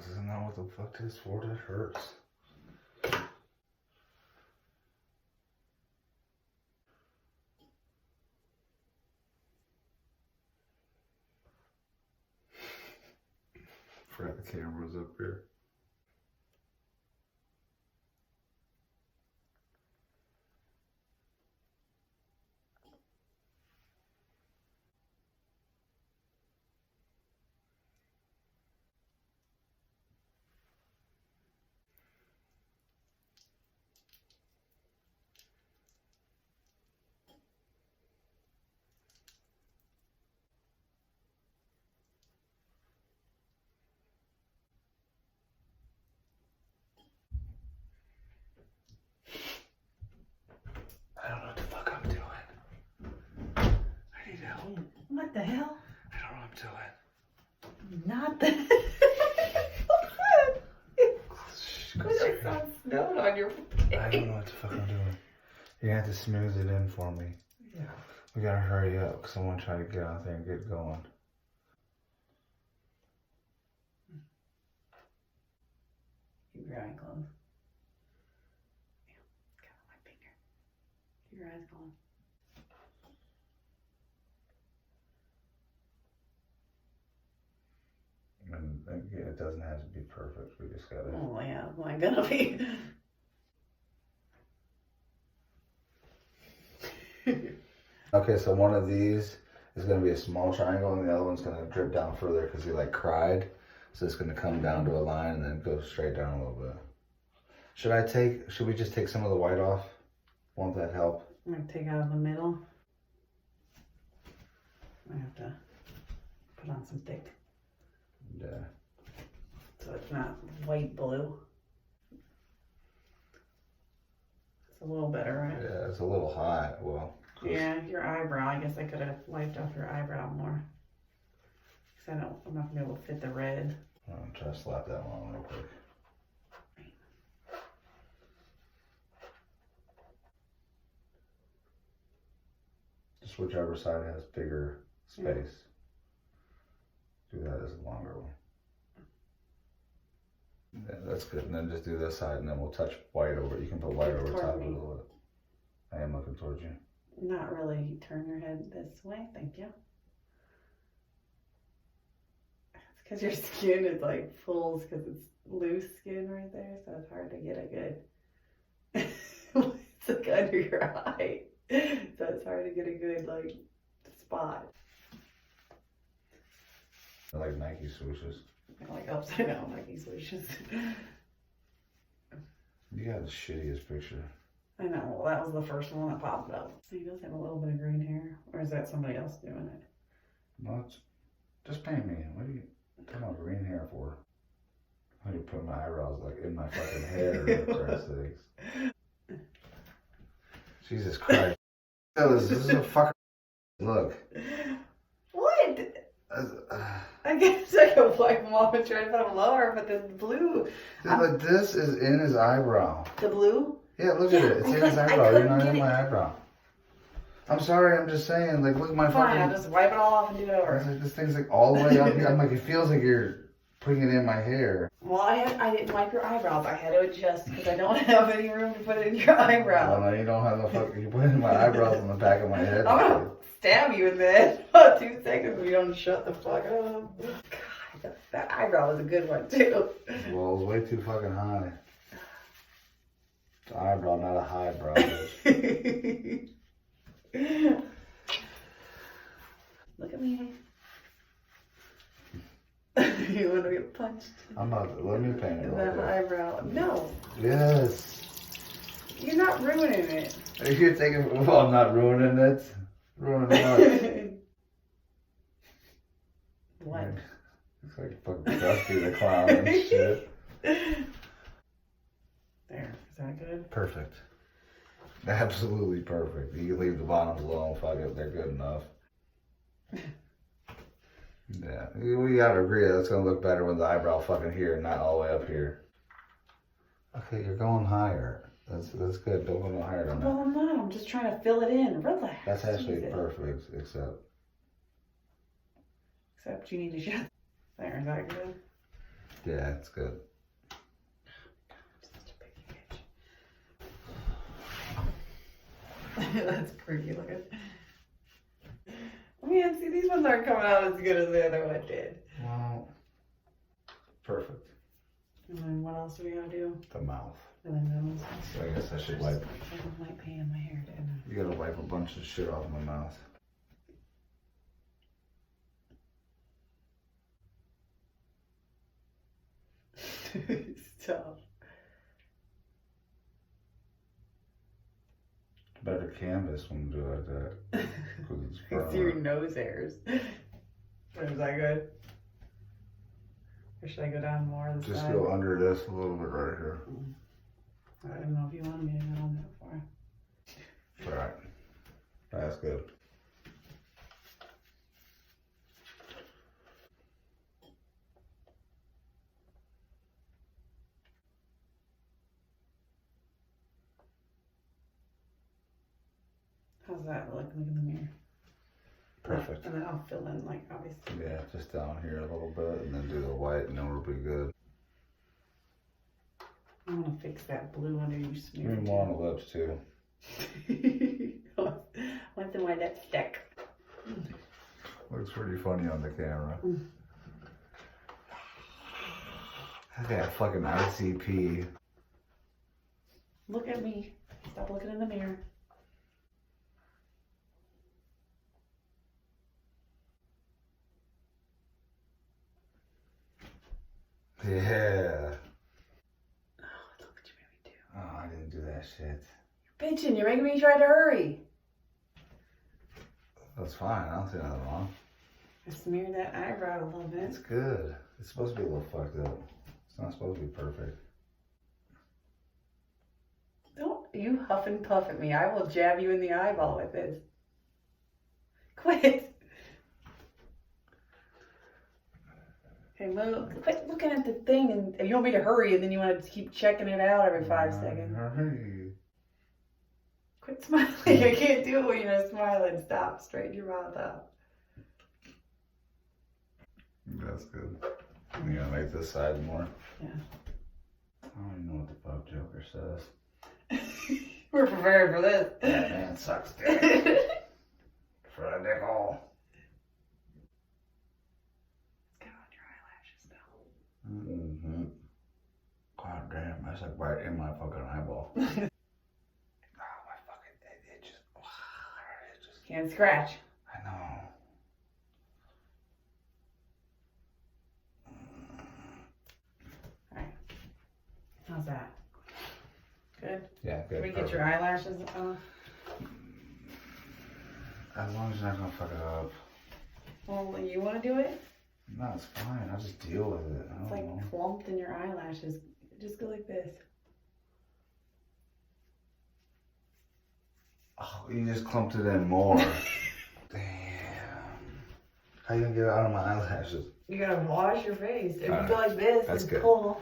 isn't that what the fuck this for? That hurts. Forgot the camera was up here. I don't know what the fuck I'm doing. I need help. What the hell? I don't know what I'm doing. Not the. There's some snow on your face. I don't know what the fuck I'm doing. You're gonna have to smooth it in for me. Yeah. We gotta hurry up because I want to try to get out there and get going. Keep your eye closed. Yeah. Cover my finger. Keep your eyes closed. And yeah, it doesn't have to be perfect. We just gotta. Oh yeah, it's not gonna be. Okay, so one of these is gonna be a small triangle, and the other one's gonna drip down further because he like cried. So it's gonna come down to a line and then go straight down a little bit. Should we just take some of the white off? Won't that help? I'm gonna take out of the middle. I have to put on some thick Yeah. so it's not white blue. It's a little better, right? Yeah, it's a little high. Well. Yeah, your eyebrow. I guess I could have wiped off your eyebrow more. Cause I'm not gonna be able to fit the red. I'm gonna try to slap that one on real quick. Just whichever side has bigger space. Do that as a longer one. Yeah, that's good. And then just do this side, and then we'll touch white over. You can put white over top of it a little bit. I am looking towards you. Not really. Turn your head this way. Thank you. It's because your skin is like pulls because it's loose skin right there, so it's hard to get a good. It's like under your eye, so it's hard to get a good like spot. I like Nike swooshes. I like upside down Nike swooshes. You got the shittiest picture. I know. Well, that was the first one that popped up. So he does have a little bit of green hair, or is that somebody else doing it? No, it's just paint me. What are you talking about green hair for? How do you put my eyebrows like in my fucking hair? For Christ's sakes. Jesus Christ. This is a fucking look. What? I guess I could wipe them off and try to put them lower, but the blue. Dude, like this is in his eyebrow. The blue? Yeah, look at it. It's in his eyebrow. You're not in it. my eyebrow. I'm sorry. I'm just saying. Like, look at my Fine, I'll fucking. just wipe it all off and do it It's over. like, this thing's like all the way up here. I'm like, it feels like you're putting it in my hair. Well, I didn't wipe your eyebrows. I had to adjust because I don't have any room to put it in your Oh, eyebrow. no, you don't have no fucking. You put it in my eyebrows on the back of my head. I'm gonna stab you in the head for 2 seconds if you don't shut the fuck up. God, that eyebrow was a good one too. Well, it was way too fucking high. It's an eyebrow, not a highbrow, bitch. Look at me. You want to get punched? I'm not. Let me paint it. In real that quick. eyebrow. No, Yes. you're not ruining it. You're thinking, well, I'm not ruining it. Ruining what? What? It's like fucking Dusty the Clown and shit. There. Is that good? Perfect. Absolutely perfect. You can leave the bottoms alone. Fuck it. They're good enough. Yeah. We gotta agree that it's gonna look better with the eyebrow fucking here, not all the way up here. Okay, you're going higher. That's good. Don't go no higher than Well, that. I'm not. I'm just trying to fill it in. Relax. That's actually Jesus. perfect, except Except you need to shut. There, is that good? Yeah, it's good. Such a big bitch. That's creepy looking. Man, see, these ones aren't coming out as good as the other one did. Well, perfect. And then what else do we gotta do? The mouth. And then those. So I guess I should wipe. I don't like paying my hair, didn't You gotta wipe a bunch of shit off my mouth. I? Stop. Better canvas when you do it like that. 'Cause it's It's your firmer. nose hairs. Is that good? Or should I go down more of the Just side? go under this a little bit right here. I don't know if you wanted me to go on that far. Alright. That's good. How's that look? Look in the mirror. Perfect. And then I'll fill in, like, obviously. Yeah, just down here a little bit and then do the white and then we'll be good. I want to fix that blue under your smear. Maybe more on the lips too. What's in my lipstick? Looks pretty funny on the camera. Mm. I got fucking ICP. Look at me. Stop looking in the mirror. Yeah. Oh, look what you made me do. Oh, I didn't do that shit. Bitchin', you're making me try to hurry. That's fine. I don't see nothing wrong. I smeared that eyebrow a little bit. It's good. It's supposed to be a little fucked up. It's not supposed to be perfect. Don't you huff and puff at me. I will jab you in the eyeball with this. Quit. Okay, look, quit looking at the thing and you want me to hurry and then you want to keep checking it out every 5 seconds. Hey. Quit smiling. I can't do it when you're not smiling. Stop. Straighten your mouth out. That's good. You gotta make this side more. Yeah. I don't even know what the fuck Joker says. We're prepared for this. Batman sucks dick. For a nickel. Get on your eyelashes now. Mm-hmm. God damn, that's like right in my fucking eyeball. Oh, my fucking, it just. Can't scratch. I know. Alright. How's that? Good? Yeah, good. Can we get your eyelashes off? As long as you're not gonna fuck it up. Well, you want to do it? No, it's fine. I'll just deal with it. I It's don't like know. clumped in your eyelashes. Just go like this. Oh, you just clumped it in more. Damn. How you gonna get it out of my eyelashes? You gotta wash your face. If you Alright. go like this That's and good. pull,